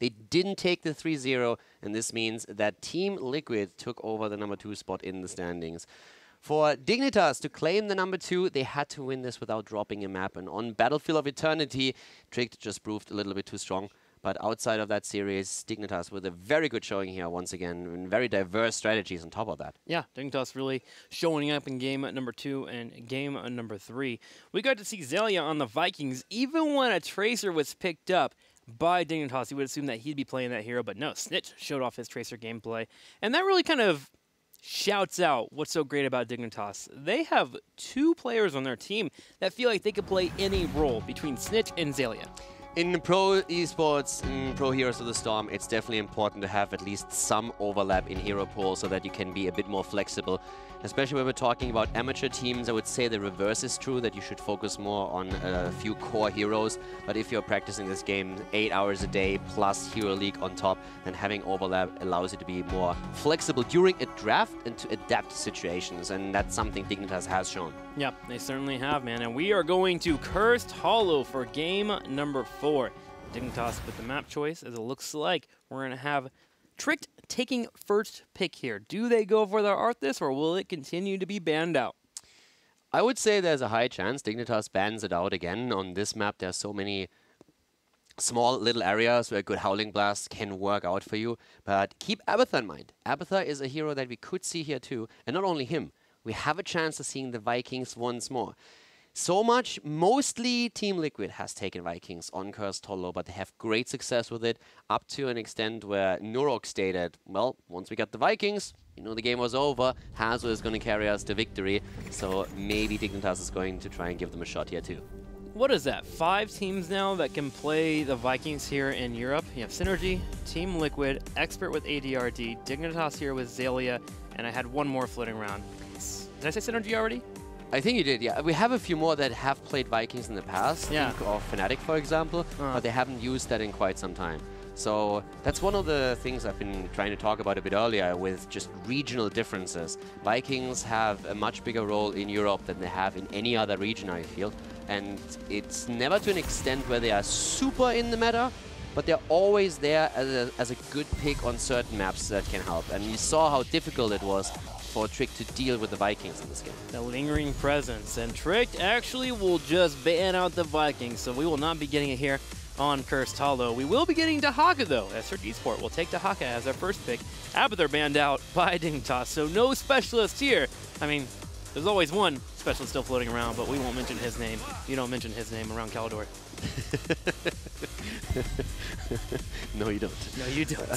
They didn't take the 3-0, and this means that Team Liquid took over the number 2 spot in the standings. For Dignitas to claim the number 2, they had to win this without dropping a map. And on Battlefield of Eternity, Tricked just proved a little bit too strong. But outside of that series, Dignitas with a very good showing here once again, and very diverse strategies on top of that. Yeah, Dignitas really showing up in game number 2 and game number 3. We got to see Zelia on the Vikings. Even when a Tracer was picked up by Dignitas, you would assume that he'd be playing that hero, but no, Snitch showed off his Tracer gameplay. And that really kind of shouts out what's so great about Dignitas. They have 2 players on their team that feel like they could play any role between Snitch and Zelia. In pro esports, in pro Heroes of the Storm, it's definitely important to have at least some overlap in hero pool so that you can be a bit more flexible. Especially when we're talking about amateur teams, I would say the reverse is true, that you should focus more on a few core heroes. But if you're practicing this game 8 hours a day plus Hero League on top, then having overlap allows you to be more flexible during a draft and to adapt to situations. And that's something Dignitas has shown. Yep, they certainly have, man. And we are going to Cursed Hollow for game number 4. Dignitas with the map choice, as it looks like we're going to have Tricked taking first pick here. Do they go for their Arthas, or will it continue to be banned out? I would say there's a high chance Dignitas bans it out again. On this map, there's so many small little areas where a good Howling Blast can work out for you. But keep Abathur in mind. Abathur is a hero that we could see here too. And not only him, we have a chance of seeing the Vikings once more. So much, mostly Team Liquid has taken Vikings on Cursed Hollow, but they have great success with it, up to an extent where Nurok stated, well, once we got the Vikings, you know the game was over, Hazo is going to carry us to victory, so maybe Dignitas is going to try and give them a shot here too. What is that, 5 teams now that can play the Vikings here in Europe? You have Synergy, Team Liquid, Expert with ADRD, Dignitas here with Zelia, and I had one more floating around. Did I say Synergy already? I think you did, yeah. We have a few more that have played Vikings in the past, yeah. Or Fnatic, for example, but they haven't used that in quite some time. So that's one of the things I've been trying to talk about a bit earlier with just regional differences. Vikings have a much bigger role in Europe than they have in any other region, I feel. And it's never to an extent where they are super in the meta, but they're always there as a good pick on certain maps that can help. And you saw how difficult it was for Trick to deal with the Vikings in this game. The lingering presence, and Trick actually will just ban out the Vikings, so we will not be getting it here on Cursed Hollow. We will be getting Dahaka though, as Search Esport will take Dahaka as their first pick. Abathur banned out by Dignitas, so no specialist here. I mean, there's always one specialist still floating around, but we won't mention his name. You don't mention his name around Caldor. No, you don't. No, you don't.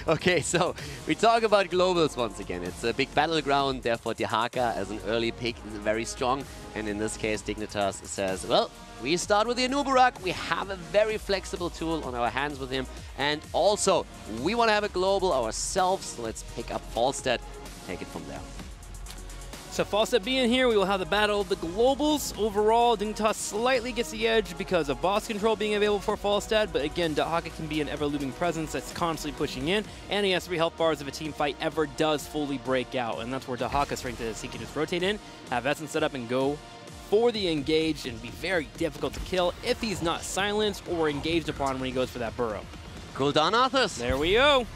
Okay, so we talk about globals once again. It's a big battleground, therefore Dahaka as an early pick is very strong. And in this case, Dignitas says, well, we start with the Anubarak. We have a very flexible tool on our hands with him. And also, we want to have a global ourselves. So let's pick up Falstad, take it from there. So Falstad being here, we will have the battle of the globals. Overall, Dignitas slightly gets the edge because of boss control being available for Falstad, but again, Dahaka can be an ever-looming presence that's constantly pushing in, and he has 3 health bars if a team fight ever does fully break out, and that's where Dahaka's strength is. He can just rotate in, have Essence set up, and go for the engage, and be very difficult to kill if he's not silenced or engaged upon when he goes for that burrow. Gul'dan Arthas. There we go.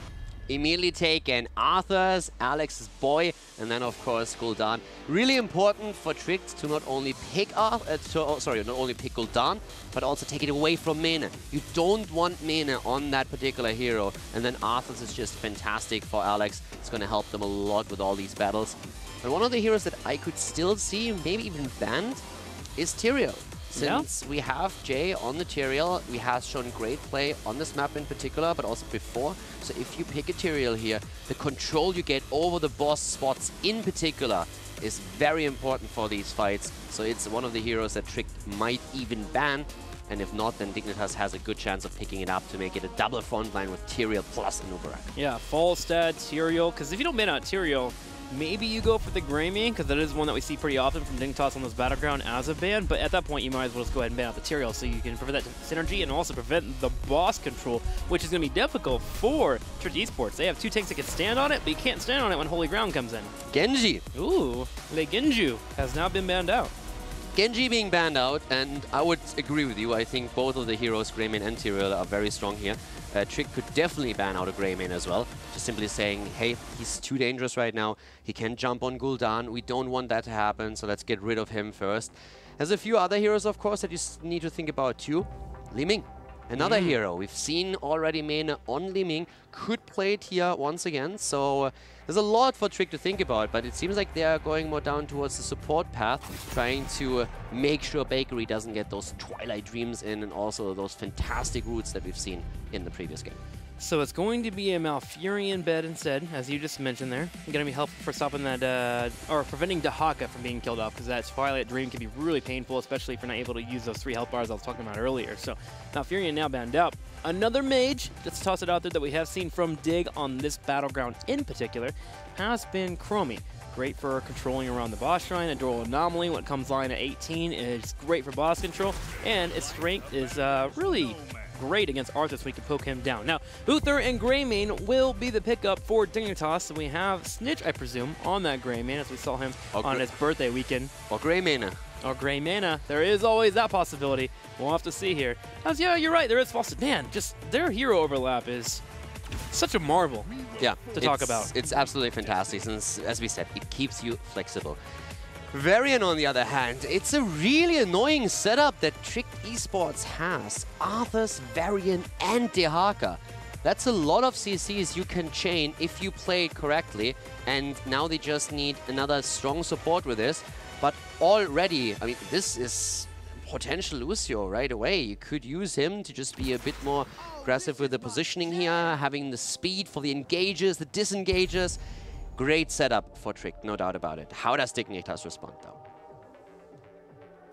Immediately taken Arthas, Alex's boy, and then of course Gul'dan. Really important for Trick to not only pick not only pick Gul'dan, but also take it away from Mena. You don't want Mena on that particular hero, and then Arthas is just fantastic for Alex. It's going to help them a lot with all these battles. And one of the heroes that I could still see, maybe even banned, is Tyrael. Since we have Jay on the Tyrael, we have shown great play on this map in particular, but also before. So if you pick a Tyrael here, the control you get over the boss spots in particular is very important for these fights. So it's one of the heroes that Trick might even ban. And if not, then Dignitas has a good chance of picking it up to make it a double frontline with Tyrael plus Anubarak. Yeah, Falstad, Tyrael, because if you don't ban out Tyrael, maybe you go for the Greymane, because that is one that we see pretty often from Dignitas on those Battleground as a ban, but at that point you might as well just go ahead and ban out the Tyrael so you can prevent that synergy and also prevent the boss control, which is going to be difficult for Church Esports. They have 2 tanks that can stand on it, but you can't stand on it when Holy Ground comes in. Genji! Ooh, Le Genju has now been banned out. Genji being banned out, and I would agree with you. I think both of the heroes, Greymane and Tyrael, are very strong here. Trick could definitely ban out a Greymane as well. Just simply saying, hey, he's too dangerous right now. He can jump on Gul'dan. We don't want that to happen, so let's get rid of him first. There's a few other heroes, of course, that you need to think about too. Li Ming, another hero. We've seen already Mena on Li Ming. Could play it here once again, so there's a lot for Trick to think about, but it seems like they are going more down towards the support path, trying to make sure Bakery doesn't get those Twilight Dreams in and also those fantastic roots that we've seen in the previous game. So it's going to be a Malfurion bed instead, as you just mentioned there. Going to be helpful for stopping that, or preventing Dahaka from being killed off, because that Twilight Dream can be really painful, especially if you're not able to use those 3 health bars I was talking about earlier. So Malfurion now banned out. Another mage, let's toss it out there, that we have seen from Dig on this battleground in particular, has been Chromie. Great for controlling around the boss shrine. Adorable Anomaly, when it comes line at 18, is great for boss control, and its strength is really great against Arthur, so we can poke him down. Now, Uther and Greymane will be the pickup for Dignitas, and we have Snitch, I presume, on that Greymane, as we saw him on his birthday weekend. Or Greymane. Or Greymane. There is always that possibility. We'll have to see here. Yeah, you're right, there is Falstad. Man, just their hero overlap is such a marvel to talk about. It's absolutely fantastic, since, as we said, it keeps you flexible. Varian, on the other hand, it's a really annoying setup that Trick Esports has. Arthas, Varian, and Dehaka. That's a lot of CCs you can chain if you play it correctly, and now they just need another strong support with this. But already, I mean, this is potential Lucio right away. You could use him to just be a bit more aggressive with the positioning here, having the speed for the engages, the disengages. Great setup for Trick, no doubt about it. How does Dignitas respond, though?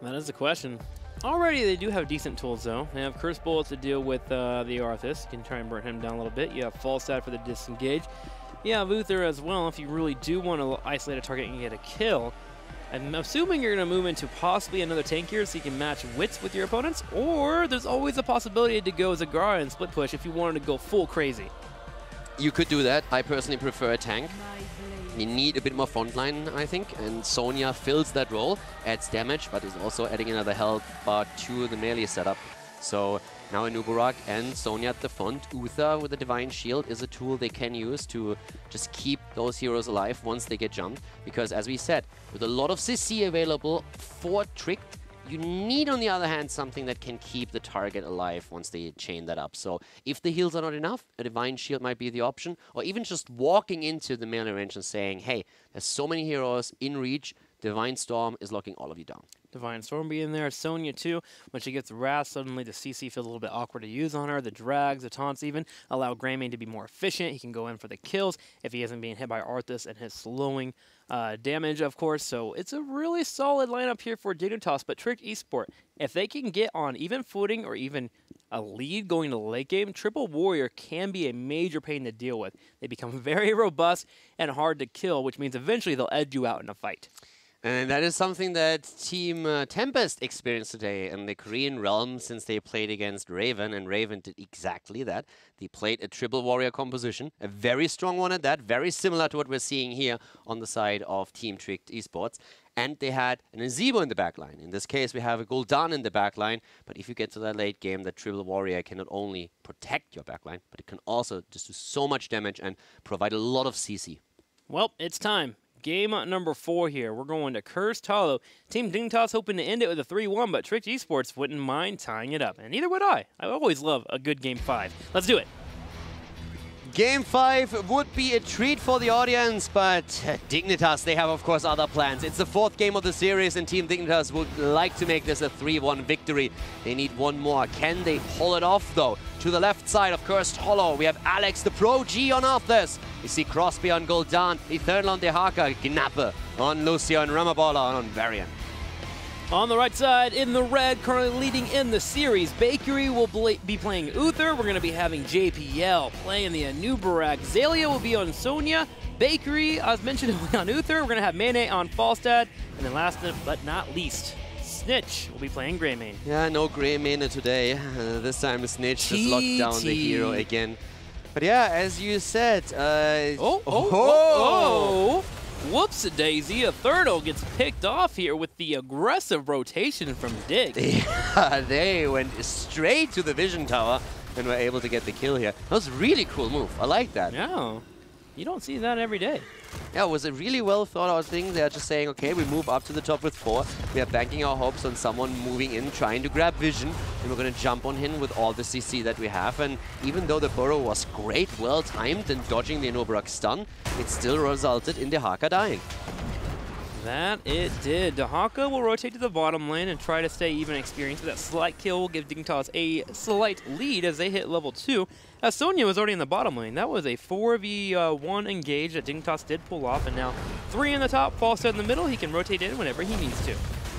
That is the question. Already, they do have decent tools, though. They have Curse Bullet to deal with the Arthas. You can try and burn him down a little bit. You have Falstad for the disengage. You have Uther as well, if you really do want to isolate a target and get a kill. I'm assuming you're going to move into possibly another tank here so you can match wits with your opponents, or there's always a possibility to go Zagara and split push if you wanted to go full crazy. You could do that. I personally prefer a tank. You need a bit more frontline, I think, and Sonya fills that role, adds damage, but is also adding another health bar to the melee setup. So now Anubarak and Sonya at the front. Uther with the Divine Shield is a tool they can use to just keep those heroes alive once they get jumped. Because as we said, with a lot of CC available for Trick, you need, on the other hand, something that can keep the target alive once they chain that up. So if the heals are not enough, a Divine Shield might be the option. Or even just walking into the melee range and saying, hey, there's so many heroes in reach, Divine Storm is locking all of you down. Divine Storm being there, Sonya too. When she gets Wrath, suddenly the CC feels a little bit awkward to use on her. The drags, the taunts even, allow Greymane to be more efficient. He can go in for the kills if he isn't being hit by Arthas and his slowing damage, of course. So it's a really solid lineup here for Dignitas. But Trick Esport, if they can get on even footing or even a lead going to the late game, Triple Warrior can be a major pain to deal with. They become very robust and hard to kill, which means eventually they'll edge you out in a fight. And that is something that Team Tempest experienced today in the Korean realm, since they played against Raven, and Raven did exactly that. They played a triple warrior composition, a very strong one at that, very similar to what we're seeing here on the side of Team Trick Esports. And they had an Azebo in the backline. In this case, we have a Gul'dan in the backline. But if you get to that late game, that triple warrior can not only protect your backline, but it can also just do so much damage and provide a lot of CC. Well, it's time. Game number 4 here. We're going to Cursed Hollow. Team Dignitas hoping to end it with a 3-1, but Trick Esports wouldn't mind tying it up. And neither would I. I always love a good Game 5. Let's do it. Game 5 would be a treat for the audience, but Dignitas, they have, of course, other plans. It's the 4th game of the series, and Team Dignitas would like to make this a 3-1 victory. They need one more. Can they pull it off, though? To the left side of Cursed Hollow, we have Alex, the Pro G, on Arthas. We see Crosby on Gul'dan, Eternal on Dehaka, Gnappe on Lucio, and Ramabala on Varian. On the right side, in the red, currently leading in the series, Bakery will be playing Uther. We're going to be having JPL playing the Anubarak. Zalia will be on Sonya. Bakery, as mentioned, will be on Uther. We're going to have Mene on Falstad. And then last but not least, Snitch will be playing Greymane. Yeah, no Greymane today. This time Snitch just locked down the hero again. But yeah, as you said... Whoops-a-daisy, a Thurtle gets picked off here with the aggressive rotation from Dig. Yeah, they went straight to the vision tower and were able to get the kill here. That was a really cool move. I like that. Yeah, you don't see that every day. Yeah, it was a really well thought out thing. They're just saying, okay, we move up to the top with 4. We are banking our hopes on someone moving in, trying to grab vision, and we're going to jump on him with all the CC that we have. And even though the burrow was great, well timed, and dodging the Inobrak stun, it still resulted in the Haka dying. That it did. Dahaka will rotate to the bottom lane and try to stay even experience. That slight kill will give Dignitas a slight lead as they hit level 2. As Sonya was already in the bottom lane. That was a 4v1 engage that Dignitas did pull off. And now 3 in the top, Falstad in the middle. He can rotate in whenever he needs to.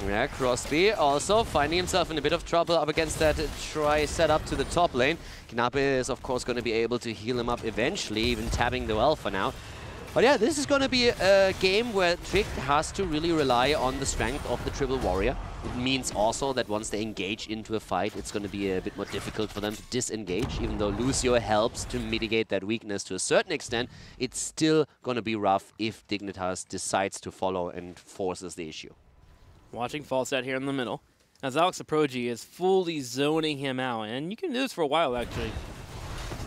Yeah, Crosby also finding himself in a bit of trouble up against that try set up to the top lane. Knappe is, of course, going to be able to heal him up eventually, even tapping the well for now. But yeah, this is going to be a game where Trick has to really rely on the strength of the Triple Warrior. It means also that once they engage into a fight, it's going to be a bit more difficult for them to disengage. Even though Lucio helps to mitigate that weakness to a certain extent, it's still going to be rough if Dignitas decides to follow and forces the issue. Watching Falstad here in the middle, as Alex Aprogi is fully zoning him out. And you can do this for a while, actually.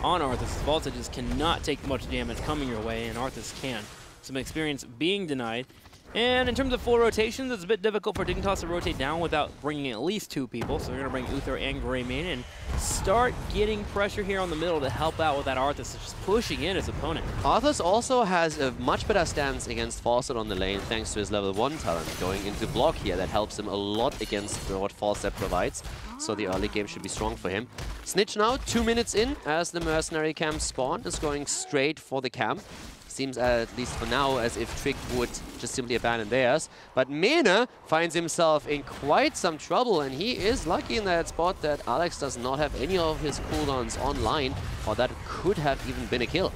On Arthas, Falstad just cannot take much damage coming your way, and Arthas can. Some experience being denied. And in terms of full rotations, it's a bit difficult for Dignitas to rotate down without bringing at least 2 people. So they're going to bring Uther and Greymane and start getting pressure here on the middle to help out with that Arthas, just pushing in his opponent. Arthas also has a much better stance against Falstad on the lane thanks to his level 1 talent going into block here. That helps him a lot against what Falstad provides. So the early game should be strong for him. Snitch now 2 minutes in as the mercenary camp spawn is going straight for the camp. Seems, at least for now, as if Trick would just simply abandon theirs. But Mene finds himself in quite some trouble, and he is lucky in that spot that Alex does not have any of his cooldowns online, or that could have even been a kill.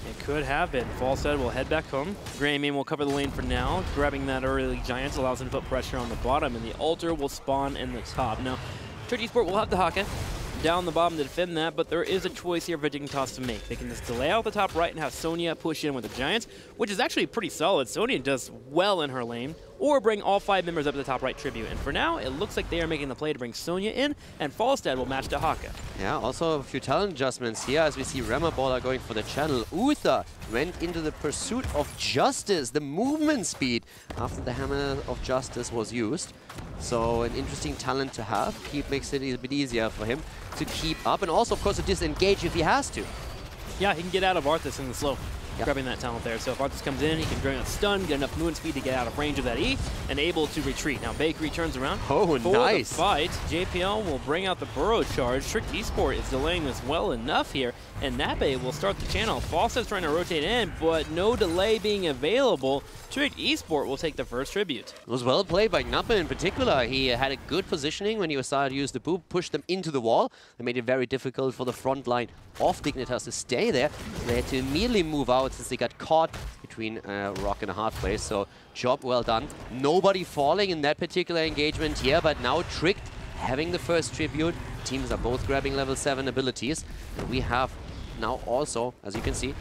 It could have been. Falstad will head back home. Greymane will cover the lane for now. Grabbing that early Giants allows him to put pressure on the bottom, and the Altar will spawn in the top. Now, Trick Esport will have the Haka down the bottom to defend that, but there is a choice here for Dignitas to make. They can just delay out the top right and have Sonya push in with the Giants, which is actually pretty solid. Sonya does well in her lane, or bring all 5 members up to the top right tribute. And for now, it looks like they are making the play to bring Sonya in, and Falstad will match to Haka. Yeah, also a few talent adjustments here as we see Remaballer going for the channel. Uther went into the pursuit of justice, the movement speed, after the Hammer of Justice was used. So an interesting talent to have. Makes it a bit easier for him to keep up, and also, of course, to disengage if he has to. Yeah, he can get out of Arthas in the slow. Yep. Grabbing that talent there. So if Arthas comes in, he can bring a stun, get enough movement speed to get out of range of that E, and able to retreat. Now Bakery turns around. Oh, for nice. The fight. JPL will bring out the burrow charge. Trick Esport is delaying this well enough here, and Nape will start the channel. Falstad's trying to rotate in, but no delay being available. Trick Esport will take the first tribute. It was well played by Knappe in particular. He had a good positioning when he was started to use the boop, pushed them into the wall. It made it very difficult for the front line of Dignitas to stay there. They had to immediately move out since they got caught between a rock and a hard place. So job well done. Nobody falling in that particular engagement here, but now Trick having the first tribute. Teams are both grabbing level 7 abilities. And we have now also, as you can see,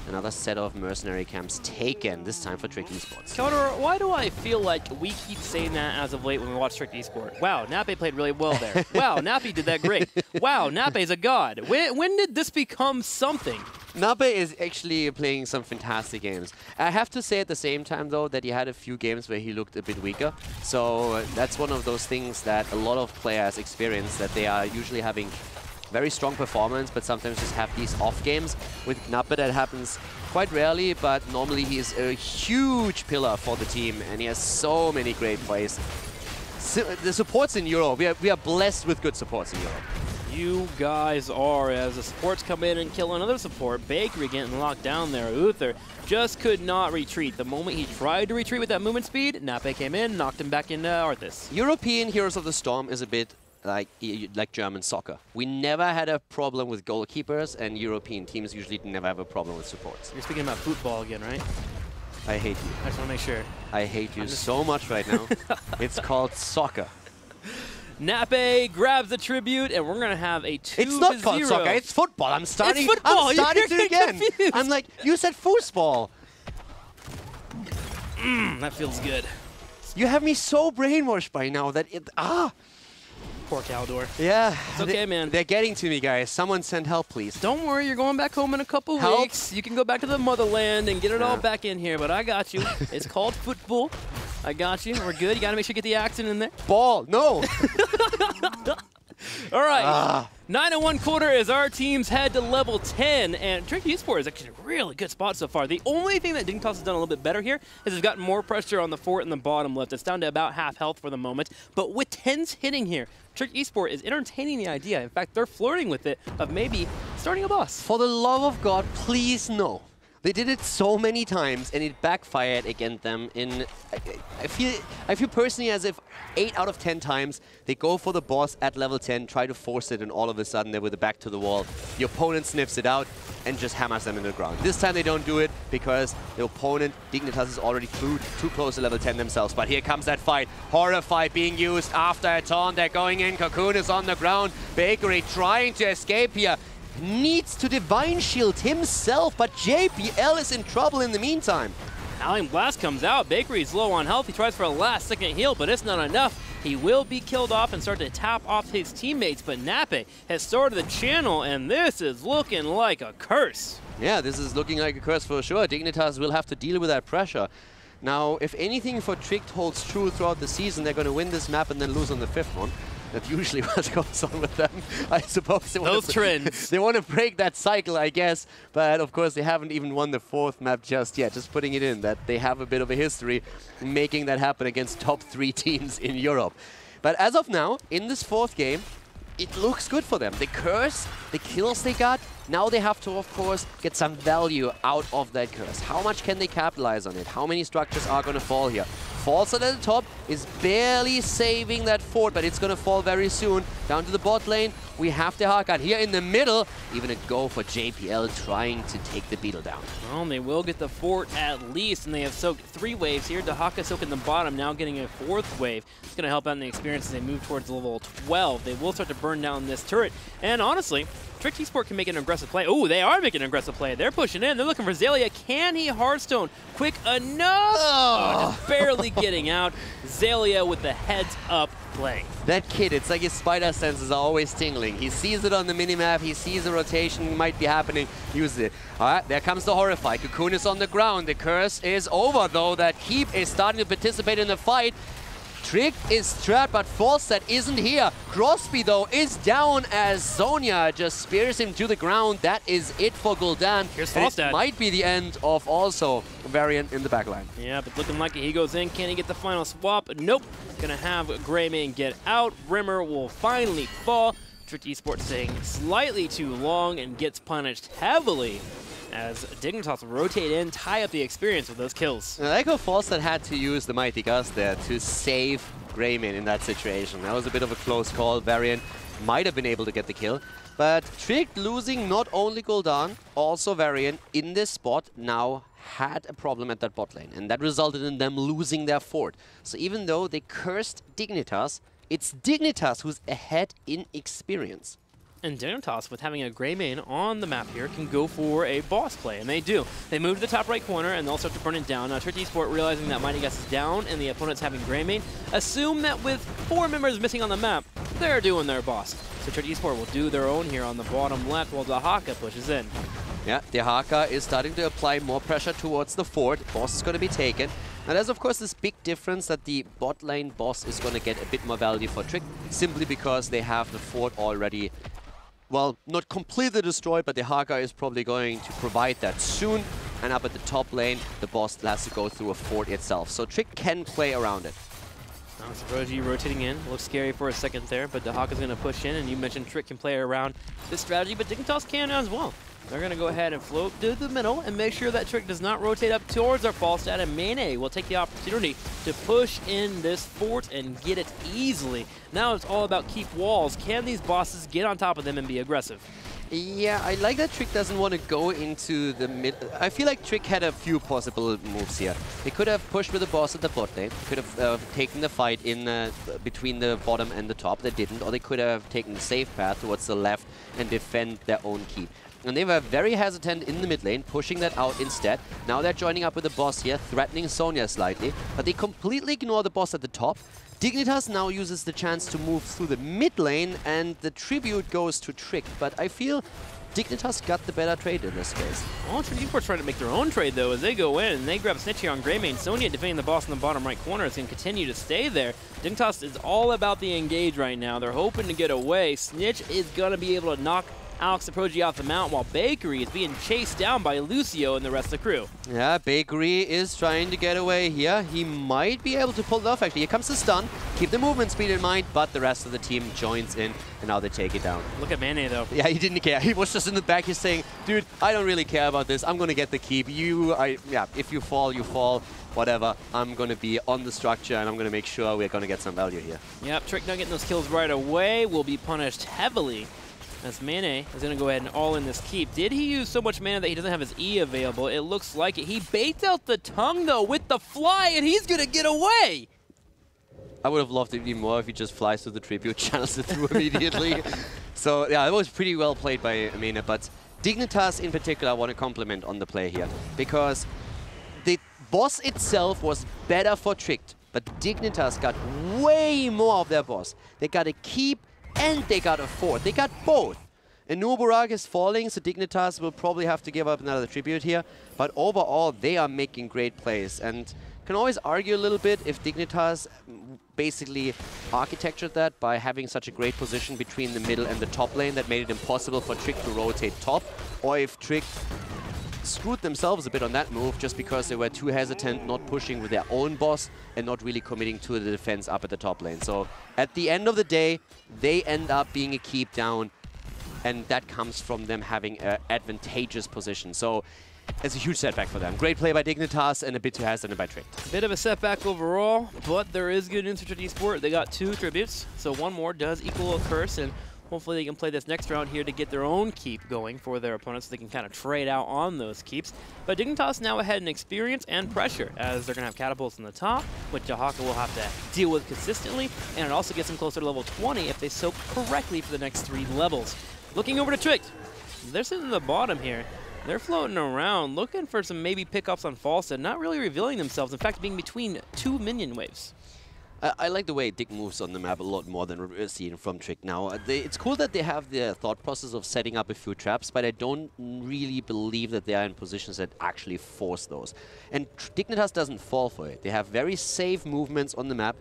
another set of mercenary camps taken, this time for Trick Esports. Counter, why do I feel like we keep saying that as of late when we watch Trick Esport? Wow, Nape played really well there. Wow, Nape did that great. Wow, Nape's a god. When did this become something? Nape is actually playing some fantastic games. I have to say at the same time, though, that he had a few games where he looked a bit weaker. So that's one of those things that a lot of players experience, that they are usually having very strong performance, but sometimes just have these off games. With Knappe, that happens quite rarely, but normally he is a huge pillar for the team, and he has so many great plays. The supports in Europe, we are blessed with good supports in Europe. You guys are, as the supports come in and kill another support. Bakery getting locked down there. Uther just could not retreat. The moment he tried to retreat with that movement speed, Nape came in, knocked him back into Arthas. European Heroes of the Storm is a bit like German soccer. We never had a problem with goalkeepers, and European teams usually never have a problem with supports. You're speaking about football again, right? I hate you. I just want to make sure. I hate you so much right now. It's called soccer. Nape grabs the tribute, and we're going to have a 2-0. It's not called soccer, it's football. I'm starting it's football. I'm starting You're to again. confused. I'm like, you said foosball. That feels good. You have me so brainwashed by now that it... Poor Caldor. Yeah. It's okay, man. They're getting to me, guys. Someone send help, please. Don't worry, you're going back home in a couple weeks. You can go back to the motherland and get it all back in here, but I got you. It's called football. I got you. We're good. You got to make sure you get the accent in there. Ball. No. All right. 9-1 as our teams head to level 10, and Tricky Esport is actually a really good spot so far. The only thing that Dignitas has done a little bit better here is it's gotten more pressure on the fort in the bottom left. It's down to about half health for the moment, but with 10s hitting here, Tricky Esport is entertaining the idea. In fact, they're flirting with it of maybe starting a boss. For the love of God, please no. They did it so many times, and it backfired against them. I feel personally as if 8 out of 10 times they go for the boss at level 10, try to force it, and all of a sudden they're with the back to the wall. The opponent sniffs it out and just hammers them in the ground. This time they don't do it because the opponent, Dignitas, is already too close to level 10 themselves. But here comes that fight. Horror fight being used after a taunt. They're going in. Cocoon is on the ground. Bakery trying to escape here. Needs to Divine Shield himself, but JPL is in trouble in the meantime. Howling Blast comes out. Bakery's low on health. He tries for a last-second heal, but it's not enough. He will be killed off and start to tap off his teammates, but Nape has started the channel, and this is looking like a curse. Yeah, this is looking like a curse for sure. Dignitas will have to deal with that pressure. Now, if anything for Tricked holds true throughout the season, they're going to win this map and then lose on the 5th one. That's usually what goes on with them. I suppose they want to break that cycle, I guess. But of course, they haven't even won the 4th map just yet. Just putting it in that they have a bit of a history making that happen against top 3 teams in Europe. But as of now, in this 4th game, it looks good for them. The curse, the kills they got, now they have to, of course, get some value out of that curse. How much can they capitalize on it? How many structures are going to fall here? Falls at the top, is barely saving that fort, but it's going to fall very soon. Down to the bot lane, we have the Hakan here in the middle. Even a go for JPL trying to take the Beetle down. Well, they will get the fort at least, and they have soaked 3 waves here. Dahaka soaking the bottom, now getting a 4th wave. It's going to help out in the experience as they move towards level 12. They will start to burn down this turret, and honestly, Tricked Esport can make an aggressive play. Oh, they are making an aggressive play. They're pushing in. They're looking for Zalia. Can he Hearthstone quick enough? Oh, just barely getting out. Zalia with the heads-up play. That kid, it's like his spider senses are always tingling. He sees it on the minimap. He sees the rotation might be happening. Uses it. All right, there comes the Horrify. Cocoon is on the ground. The curse is over, though. That Keep is starting to participate in the fight. Trick is trapped, but Falstad isn't here. Crosby, though, is down as Sonya just spears him to the ground. That is it for Gul'dan. Here's Falstad. It might be the end of also Variant in the backline. Yeah, but looking like it. He goes in. Can he get the final swap? Nope. Gonna have Greymane get out. Rimmer will finally fall. Trick Esports staying slightly too long and gets punished heavily as Dignitas rotate in, tie up the experience with those kills. I like how Falstad had to use the Mighty Gust there to save Greymane in that situation. That was a bit of a close call. Variant might have been able to get the kill. But Tricked losing not only Gul'dan, also Variant in this spot now had a problem at that bot lane. And that resulted in them losing their fort. So even though they cursed Dignitas, it's Dignitas who's ahead in experience. And Dignitas, with having a Greymane on the map here, can go for a boss play, and they do. They move to the top right corner, and they'll start to burn it down. Now, Trick Esport, realizing that Mighty Gust is down and the opponent's having Greymane, assume that with 4 members missing on the map, they're doing their boss. So Trick Esport will do their own here on the bottom left while Dahaka pushes in. Yeah, Dahaka is starting to apply more pressure towards the fort. Boss is going to be taken. Now, there's, of course, this big difference that the bot lane boss is going to get a bit more value for Trick, simply because they have the fort already, well, not completely destroyed, but the Haka is probably going to provide that soon. And up at the top lane, the boss has to go through a fort itself. So Trick can play around it. Now Roji rotating in. Looks scary for a second there, but the Haka's going to push in. And you mentioned Trick can play around this strategy, but Dignitas can as well. They're going to go ahead and float to the middle and make sure that Trick does not rotate up towards our Falstad, and Mane will take the opportunity to push in this fort and get it easily. Now it's all about keep walls. Can these bosses get on top of them and be aggressive? Yeah, I like that Trick doesn't want to go into the mid. I feel like Trick had a few possible moves here. They could have pushed with the boss at the bot lane. Could have taken the fight in between the bottom and the top. They didn't. Or they could have taken the safe path towards the left and defend their own keep. And they were very hesitant in the mid lane, pushing that out instead. Now they're joining up with the boss here, threatening Sonya slightly. But they completely ignore the boss at the top. Dignitas now uses the chance to move through the mid lane, and the tribute goes to Trick. But I feel Dignitas got the better trade in this case. Well, Esport's trying to make their own trade, though, as they go in and they grab Snitch here on Greymane. Sonya defending the boss in the bottom right corner is going to continue to stay there. Dignitas is all about the engage right now. They're hoping to get away. Snitch is going to be able to knock Alex the Prodigy off the mount, while Bakery is being chased down by Lucio and the rest of the crew. Yeah, Bakery is trying to get away here. He might be able to pull it off, actually. Here comes the stun. Keep the movement speed in mind, but the rest of the team joins in, and now they take it down. Look at Mane, though. Yeah, he didn't care. He was just in the back. He's saying, dude, I don't really care about this. I'm going to get the keep. Yeah, if you fall, you fall. Whatever. I'm going to be on the structure, and I'm going to make sure we're going to get some value here. Yep, Trick not getting those kills right away will be punished heavily, as Mane is going to go ahead and all in this keep. Did he use so much mana that he doesn't have his E available? It looks like it. He baits out the tongue, though, with the fly, and he's going to get away. I would have loved it even more if he just flies through the tribute, channels it through immediately. So, yeah, it was pretty well played by Mane, but Dignitas in particular I want to compliment on the play here, because the boss itself was better for Tricked, but Dignitas got way more of their boss. They got a keep, and they got a fort. They got both. And Nuburak is falling, so Dignitas will probably have to give up another tribute here. But overall, they are making great plays. And can always argue a little bit if Dignitas basically architectured that by having such a great position between the middle and the top lane that made it impossible for Trick to rotate top, or if Trick screwed themselves a bit on that move just because they were too hesitant, not pushing with their own boss and not really committing to the defense up at the top lane. So at the end of the day, they end up being a keep down, and that comes from them having an advantageous position. So it's a huge setback for them. Great play by Dignitas and a bit too hesitant by Trick. Bit of a setback overall, but there is good news for Esport. They got 2 tributes, so one more does equal a curse, and hopefully they can play this next round here to get their own keep going for their opponents so they can kind of trade out on those keeps. But Dignitas now ahead in experience and pressure, as they're going to have catapults on the top, which Dahaka will have to deal with consistently, and it also gets them closer to level 20 if they soak correctly for the next 3 levels. Looking over to Trick, they're sitting in the bottom here. They're floating around, looking for some maybe pickups on Falstad, not really revealing themselves, in fact being between 2 minion waves. I like the way Dick moves on the map a lot more than we're seeing from Trick now. It's cool that they have the thought process of setting up a few traps, but I don't really believe that they are in positions that actually force those. And Dignitas doesn't fall for it. They have very safe movements on the map.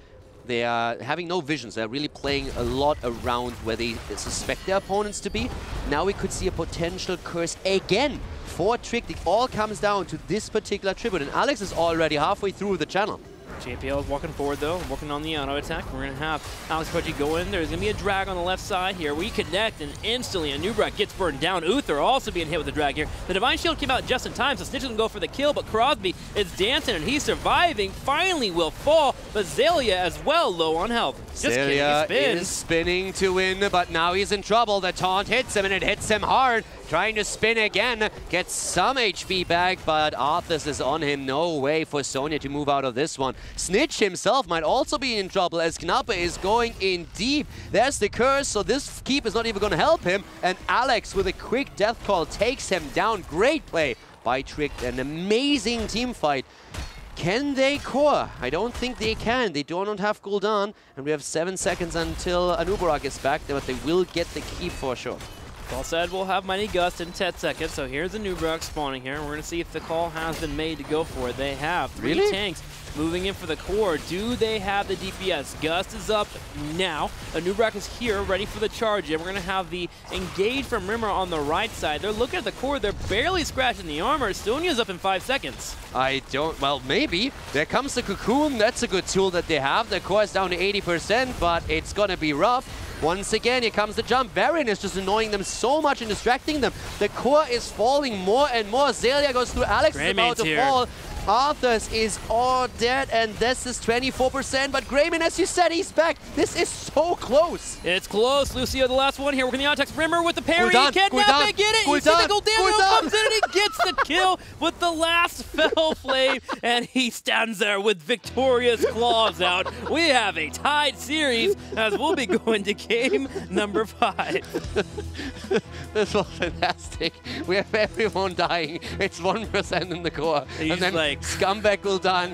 They are having no visions. They're really playing a lot around where they suspect their opponents to be. Now we could see a potential curse again for Trick. It all comes down to this particular tribute, and Alex is already halfway through the channel. JPL is walking forward, though, working on the auto attack. We're going to have Alex Pudgy go in. There's going to be a drag on the left side here. We connect, and instantly Anubrak gets burned down. Uther also being hit with a drag here. The Divine Shield came out just in time, so Snitch doesn't go for the kill, but Crosby is dancing, and he's surviving. Finally will fall, but Zalia as well, low on health. Just Zalia is spinning to win, but now he's in trouble. The taunt hits him, and it hits him hard. Trying to spin again, gets some HP back, but Arthas is on him. No way for Sonya to move out of this one. Snitch himself might also be in trouble as Knappe is going in deep. There's the curse, so this keep is not even going to help him. And Alex with a quick death call takes him down. Great play by Trick. An amazing team fight. Can they core? I don't think they can. They do not have Gul'dan, and we have 7 seconds until Anubarak is back, but they will get the keep for sure. Falstad will have Mighty Gust in 10 seconds, so here's a Nuburak spawning here. We're going to see if the call has been made to go for it. They have 3 tanks moving in for the core. Do they have the DPS? Gust is up now. Nuburak is here, ready for the charge. And we're going to have the engage from Rimmer on the right side. They're looking at the core. They're barely scratching the armor. Sonya's up in 5 seconds. Well, maybe. There comes the Cocoon. That's a good tool that they have. The core is down to 80%, but it's going to be rough. Once again, here comes the jump. Varian is just annoying them so much and distracting them. The core is falling more and more. Zalia goes through. Alex is about to fall. Arthurs is all dead, and this is 24%. But Grayman, as you said, he's back. This is so close. It's close. Lucio, the last one here. We're going to Ontex Rimmer with the parry. Gul'dan, Can't Gul'dan, get it. Gul'dan, You see the Gul'dan Gul'dan. comes in and he gets the kill with the last Fell Flame, and he stands there with victorious claws out. We have a tied series as we'll be going to game number 5. This was fantastic. We have everyone dying. It's 1% in the core. He's and then like, scumbag Gul'dan